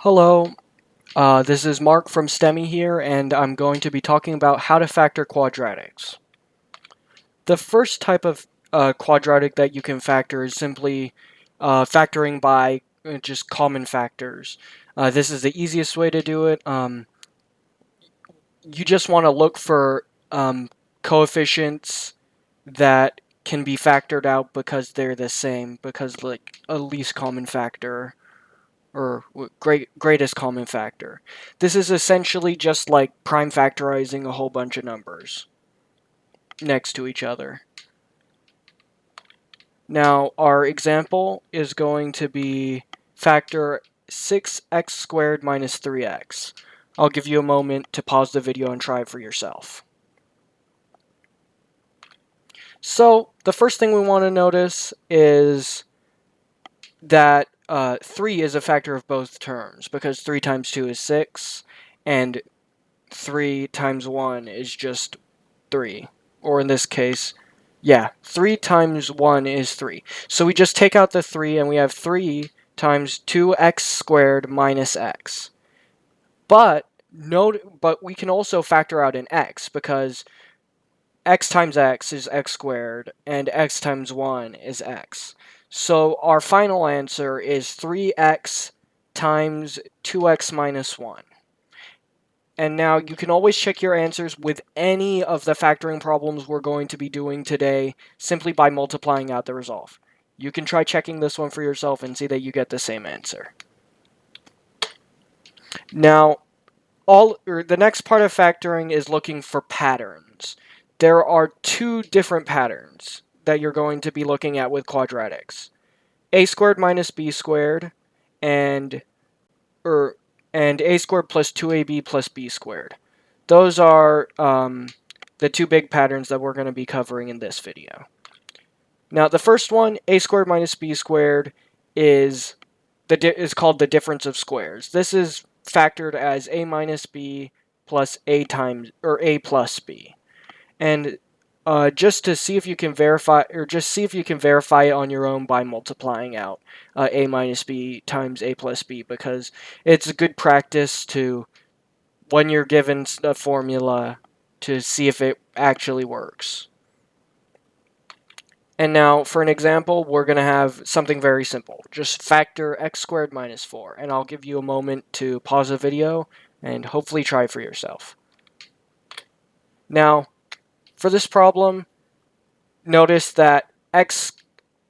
Hello, this is Mark from STEMI here, and I'm going to be talking about how to factor quadratics. The first type of quadratic that you can factor is simply factoring by just common factors. This is the easiest way to do it. You just want to look for coefficients that can be factored out because they're the same, because like a least common factor or greatest common factor. This is essentially just like prime factorizing a whole bunch of numbers next to each other. Now, our example is going to be factor 6x squared minus 3x. I'll give you a moment to pause the video and try it for yourself. So, the first thing we want to notice is that 3 is a factor of both terms, because 3 times 2 is 6, and 3 times 1 is just 3. Or in this case, yeah, 3 times 1 is 3. So we just take out the 3 and we have 3 times 2x squared minus x. But we can also factor out an x, because x times x is x squared and x times 1 is x. So our final answer is 3x times 2x minus 1. And now you can always check your answers with any of the factoring problems we're going to be doing today simply by multiplying out the result. You can try checking this one for yourself and see that you get the same answer. Now, the next part of factoring is looking for patterns. There are two different patterns that you're going to be looking at with quadratics. A squared minus b squared and a squared plus 2ab plus b squared. Those are the two big patterns that we're going to be covering in this video. Now, the first one, a squared minus b squared, is called the difference of squares. This is factored as a minus b plus a plus b. And just to see if you can verify, it on your own by multiplying out a minus b times a plus b, because it's a good practice to, when you're given a formula, to see if it actually works. And now, for an example, we're going to have something very simple. Just factor x squared minus 4. And I'll give you a moment to pause the video and hopefully try for yourself. Now, for this problem, notice that x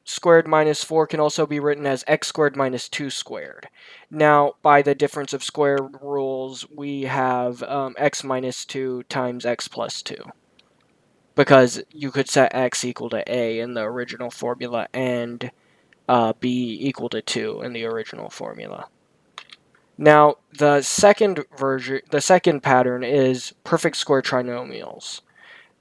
squared minus 4 can also be written as x squared minus 2 squared. Now, by the difference of square rules, we have x minus 2 times x plus 2. Because you could set x equal to a in the original formula and b equal to 2 in the original formula. Now, the second pattern is perfect square trinomials.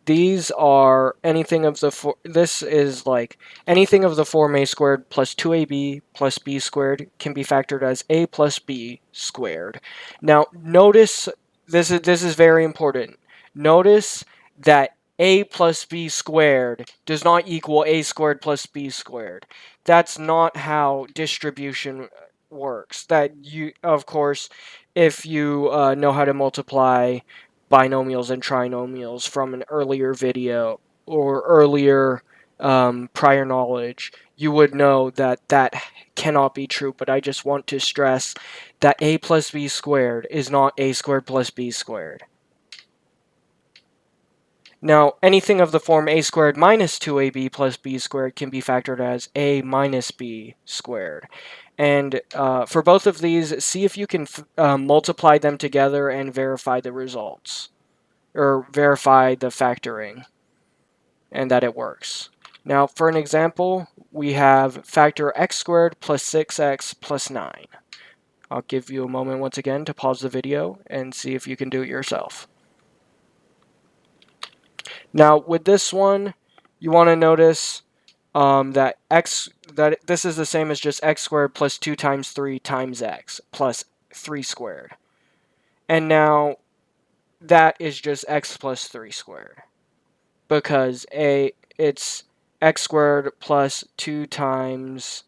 These are anything of the this is like anything of the form a squared plus 2ab plus b squared can be factored as a plus b squared. Now, notice this is very important. Notice that a plus b squared does not equal a squared plus b squared. That's not how distribution works. That you, of course, if you know how to multiply binomials and trinomials from an earlier video or earlier prior knowledge, you would know that that cannot be true. But I just want to stress that a plus b squared is not a squared plus b squared. Now, anything of the form a squared minus 2ab plus b squared can be factored as a minus b squared. And for both of these, see if you can multiply them together and verify the results, or verify the factoring, and that it works. Now, for an example, we have factor x squared plus 6x plus 9. I'll give you a moment once again to pause the video and see if you can do it yourself. Now, with this one, you want to notice that this is the same as just x squared plus 2 times 3 times x plus 3 squared. And now, that is just x plus 3 squared, because it's x squared plus 2 times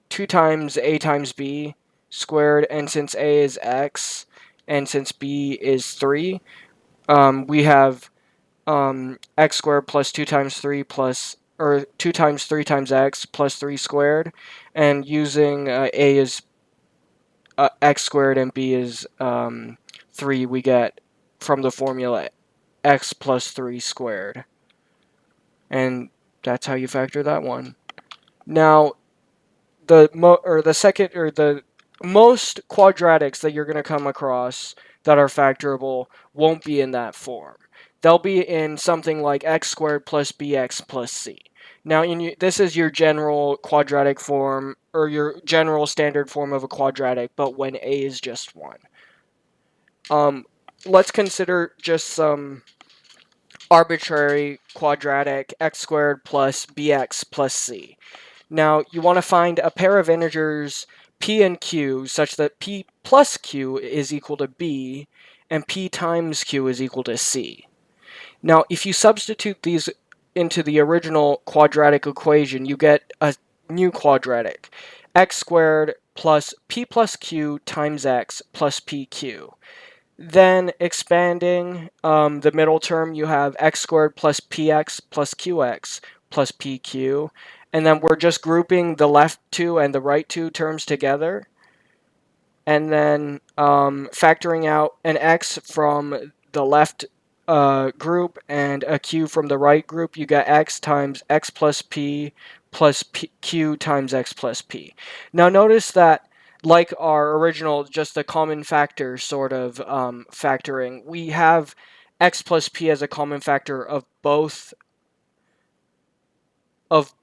2 times a times b squared, and since a is x, and since b is 3, we have x squared plus 2 times 3 plus, or 2 times 3 times x plus 3 squared, and using a is x squared and b is 3, we get from the formula x plus 3 squared. And that's how you factor that one. Now, the most quadratics that you're going to come across that are factorable won't be in that form. They'll be in something like x squared plus bx plus c. Now, this is your general quadratic form, or your general standard form of a quadratic, but when a is just 1. Let's consider just some arbitrary quadratic x squared plus bx plus c. Now, you want to find a pair of integers p and q such that p plus q is equal to b and p times q is equal to c. Now, if you substitute these into the original quadratic equation, you get a new quadratic, x squared plus p plus q times x plus pq. Then expanding the middle term, you have x squared plus px plus qx plus pq. And then we're just grouping the left two and the right two terms together. And then factoring out an x from the left group and a q from the right group, you get x times x plus p plus q times x plus p. Now notice that, like our original, just a common factor sort of factoring, we have x plus p as a common factor of both of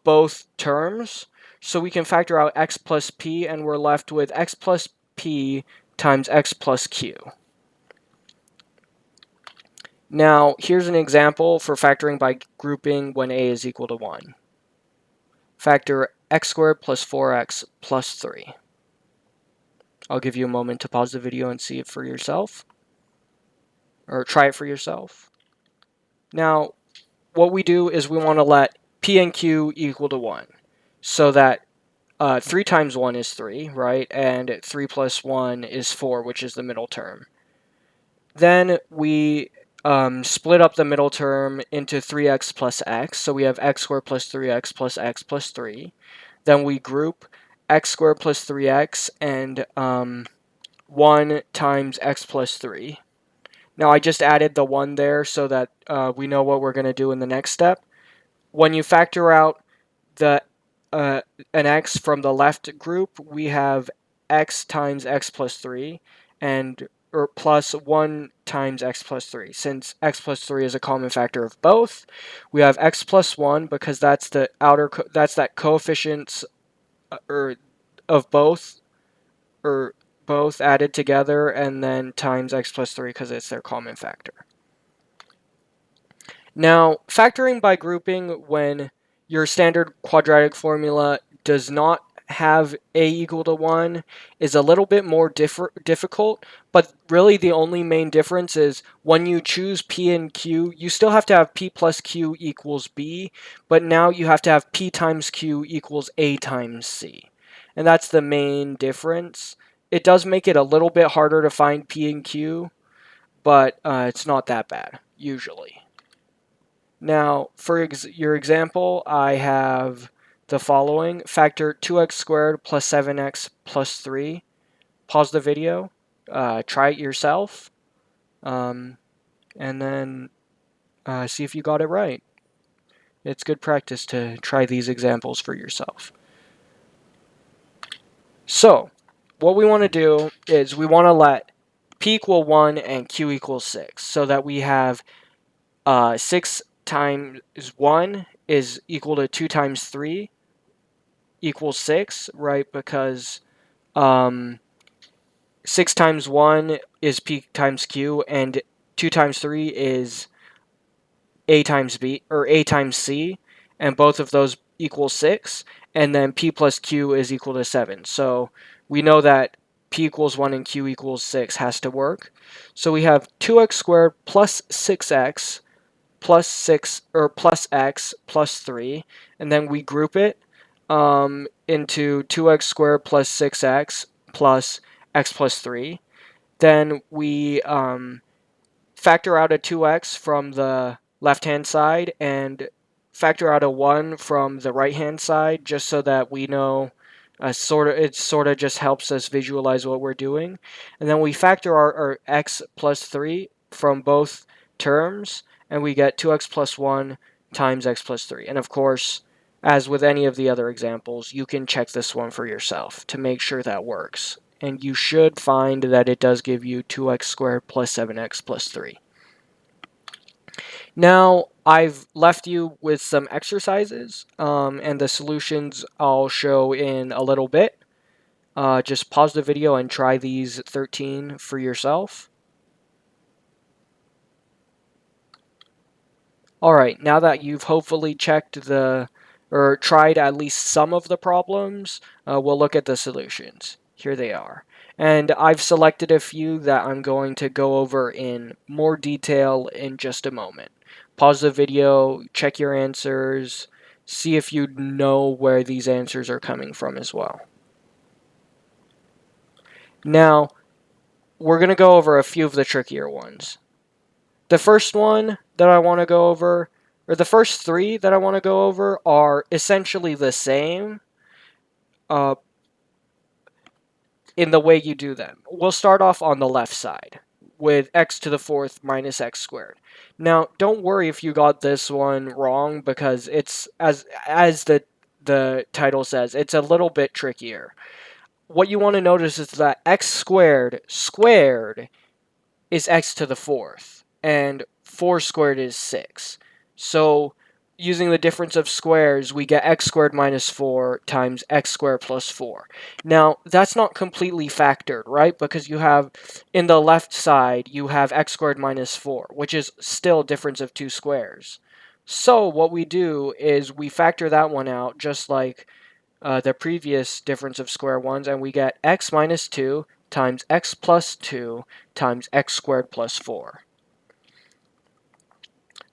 both terms. So we can factor out x plus p, and we're left with x plus p times x plus q. Now, here's an example for factoring by grouping when a is equal to 1. Factor x squared plus 4x plus 3. I'll give you a moment to pause the video and see it for yourself, or try it for yourself. Now, what we do is we want to let p and q equal to 1, so that 3 times 1 is 3, right? And 3 plus 1 is 4, which is the middle term. Then we split up the middle term into 3x plus x, so we have x squared plus 3x plus x plus 3. Then we group x squared plus 3x and 1 times x plus 3. Now I just added the 1 there so that we know what we're going to do in the next step. When you factor out the an x from the left group, we have x times x plus 3 and or plus 1 times x plus 3. Since x plus 3 is a common factor of both, we have x plus 1 because that's the that's that coefficients or of both, or both added together, and then times x plus 3 because it's their common factor. Now, factoring by grouping when your standard quadratic formula does not have a equal to 1 is a little bit more difficult, but really the only main difference is when you choose p and q, you still have to have p plus q equals b, but now you have to have p times q equals a times c. And that's the main difference. It does make it a little bit harder to find p and q, but it's not that bad, usually. Now, for your example, I have the following. Factor 2x squared plus 7x plus 3. Pause the video, try it yourself, and then see if you got it right. It's good practice to try these examples for yourself. So, what we want to do is we want to let p equal 1 and q equal 6, so that we have 6 times 1 is equal to 2 times 3 equals 6, right? Because 6 times 1 is p times q, and 2 times 3 is a times b, or a times c, and both of those equal 6, and then p plus q is equal to 7. So we know that p equals 1 and q equals 6 has to work. So we have 2x squared plus 6x plus 6 or plus x plus 3, and then we group it into 2x squared plus 6x plus x plus 3. Then we factor out a 2x from the left-hand side and factor out a 1 from the right-hand side, just so that we know it sort of just helps us visualize what we're doing. And then we factor our x plus 3 from both terms, and we get 2x plus 1 times x plus 3. And of course, as with any of the other examples, you can check this one for yourself to make sure that works. And you should find that it does give you 2x squared plus 7x plus 3. Now, I've left you with some exercises, and the solutions I'll show in a little bit. Just pause the video and try these 13 for yourself. Alright, now that you've hopefully checked or tried at least some of the problems, we'll look at the solutions. Here they are. And I've selected a few that I'm going to go over in more detail in just a moment. Pause the video, check your answers, see if you know where these answers are coming from as well. Now, we're going to go over a few of the trickier ones. The first one that I want to go over, or the first three that I want to go over, are essentially the same in the way you do them. We'll start off on the left side with x to the fourth minus x squared. Now, don't worry if you got this one wrong, because it's, as the title says, it's a little bit trickier. What you want to notice is that x squared is x to the fourth, and 4 squared is 6. So using the difference of squares, we get x squared minus 4 times x squared plus 4. Now, that's not completely factored, right? Because you have, in the left side, you have x squared minus 4, which is still difference of 2 squares. So what we do is we factor that one out, just like the previous difference of square ones, and we get x minus 2 times x plus 2 times x squared plus 4.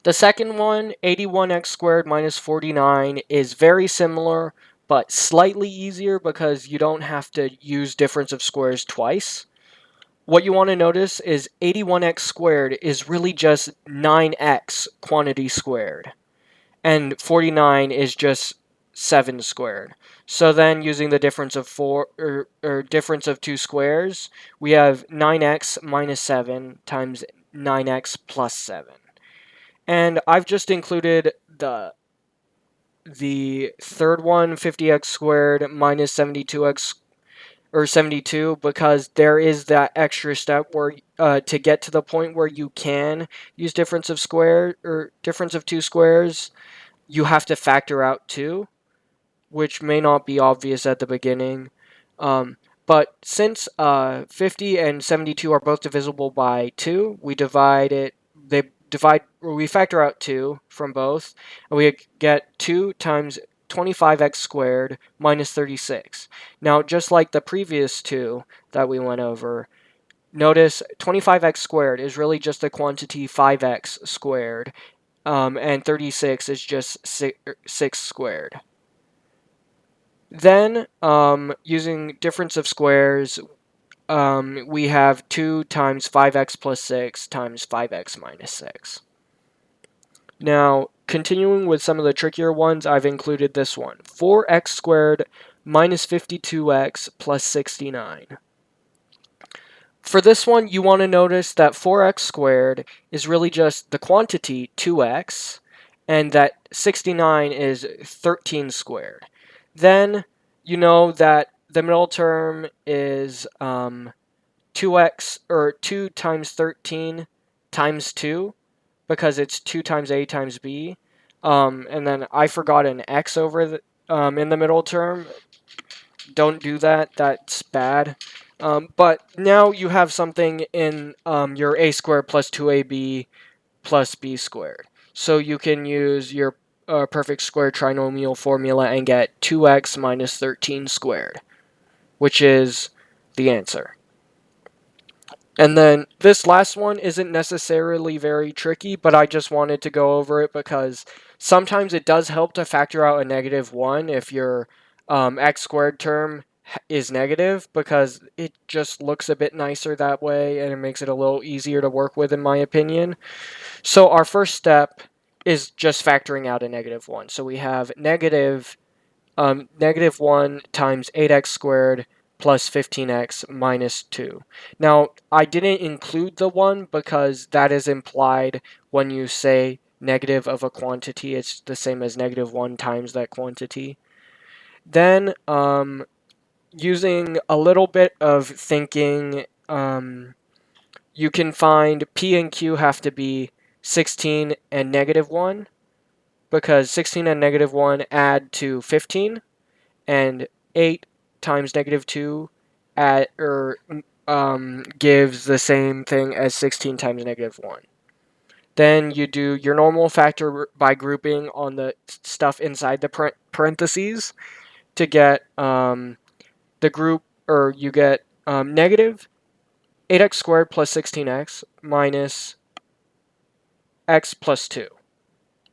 The second one, 81x squared minus 49, is very similar, but slightly easier because you don't have to use difference of squares twice. What you want to notice is 81x squared is really just 9x quantity squared, and 49 is just 7 squared. So then, using the difference of difference of two squares, we have 9x minus 7 times 9x plus 7. And I've just included the third one, 50x squared minus 72x or 72, because there is that extra step where to get to the point where you can use difference of square or difference of two squares, you have to factor out 2, which may not be obvious at the beginning. But since 50 and 72 are both divisible by 2, we factor out 2 from both, and we get 2 times 25x squared minus 36. Now, just like the previous two that we went over, notice 25x squared is really just the quantity 5x squared, and 36 is just 6 squared. Then, using difference of squares, we have 2 times 5x plus 6 times 5x minus 6. Now, continuing with some of the trickier ones, I've included this one. 4x squared minus 52x plus 69. For this one, you want to notice that 4x squared is really just the quantity 2x, and that 69 is 13 squared. Then you know that the middle term is 2x, or 2 times 13 times 2, because it's 2 times a times b. And then I forgot an x over in the middle term. Don't do that. That's bad. But now you have something in your a squared plus 2ab plus b squared. So you can use your perfect square trinomial formula and get 2x minus 13 squared, which is the answer. And then this last one isn't necessarily very tricky, but I just wanted to go over it because sometimes it does help to factor out a -1 if your x squared term is negative, because it just looks a bit nicer that way and it makes it a little easier to work with, in my opinion. So our first step is just factoring out a -1. So we have -1 times 8x squared plus 15x minus 2. Now, I didn't include the 1 because that is implied when you say negative of a quantity. It's the same as -1 times that quantity. Then, using a little bit of thinking, you can find P and Q have to be 16 and -1, because 16 and -1 add to 15, and 8 times -2 gives the same thing as 16 times -1. Then you do your normal factor by grouping on the stuff inside the parentheses to get the group, or you get negative 8x squared plus 16x minus x plus 2.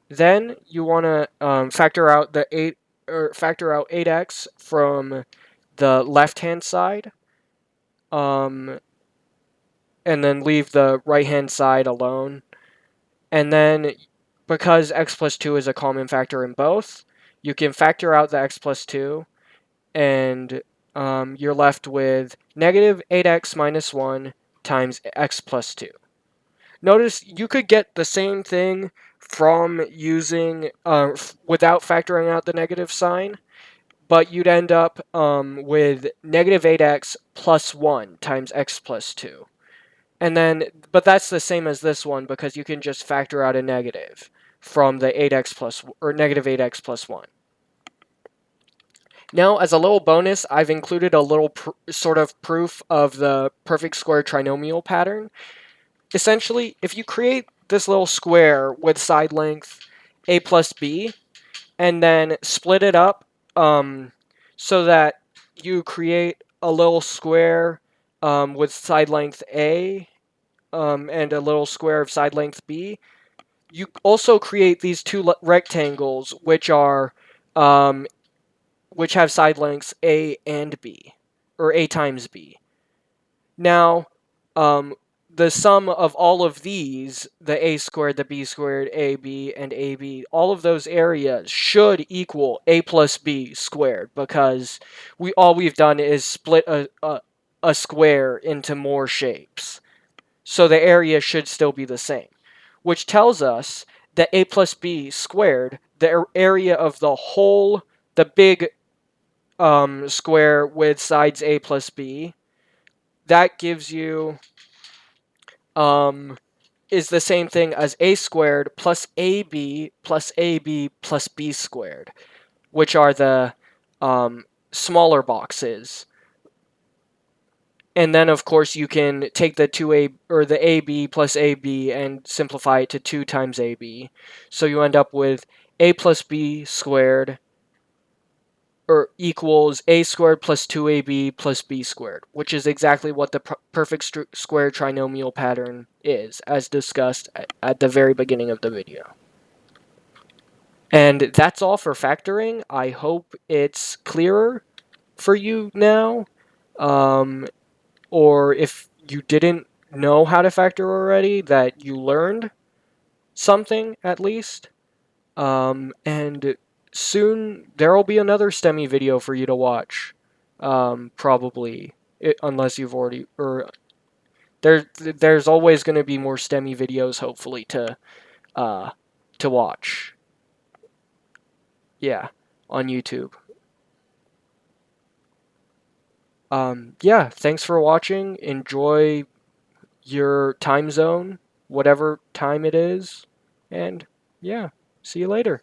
Then you want to factor out 8x from the left-hand side, and then leave the right-hand side alone. And then, because x plus 2 is a common factor in both, you can factor out the x plus 2, and you're left with negative 8x minus 1 times x plus 2. Notice you could get the same thing from using, without factoring out the negative sign, but you'd end up with negative 8x plus 1 times x plus 2. And then, but that's the same as this one because you can just factor out a negative from the 8x plus, or negative 8x plus 1. Now, as a little bonus, I've included a little sort of proof of the perfect square trinomial pattern. Essentially, if you create this little square with side length a plus b, and then split it up so that you create a little square with side length a and a little square of side length b, you also create these two rectangles which are which have side lengths a and b, or a times b. Now, the sum of all of these, the a squared, the b squared, ab, and ab, all of those areas should equal a plus b squared, because all we've done is split a square into more shapes. So the area should still be the same, which tells us that a plus b squared, the area of the whole, the big square with sides a plus b, that gives you is the same thing as a squared plus ab plus ab plus b squared, which are the smaller boxes. And then, of course, you can take the 2a, or the ab plus ab, and simplify it to 2 times ab. So you end up with a plus b squared, or equals a squared plus 2ab plus b squared, which is exactly what the perfect square trinomial pattern is, as discussed at the very beginning of the video. And that's all for factoring. I hope it's clearer for you now. Or if you didn't know how to factor already, that you learned something at least. And soon there will be another STEMI video for you to watch. Probably, unless you've already, or there's always going to be more STEMI videos, hopefully, to watch. Yeah, on YouTube. Yeah, thanks for watching. Enjoy your time zone, whatever time it is, and yeah, see you later.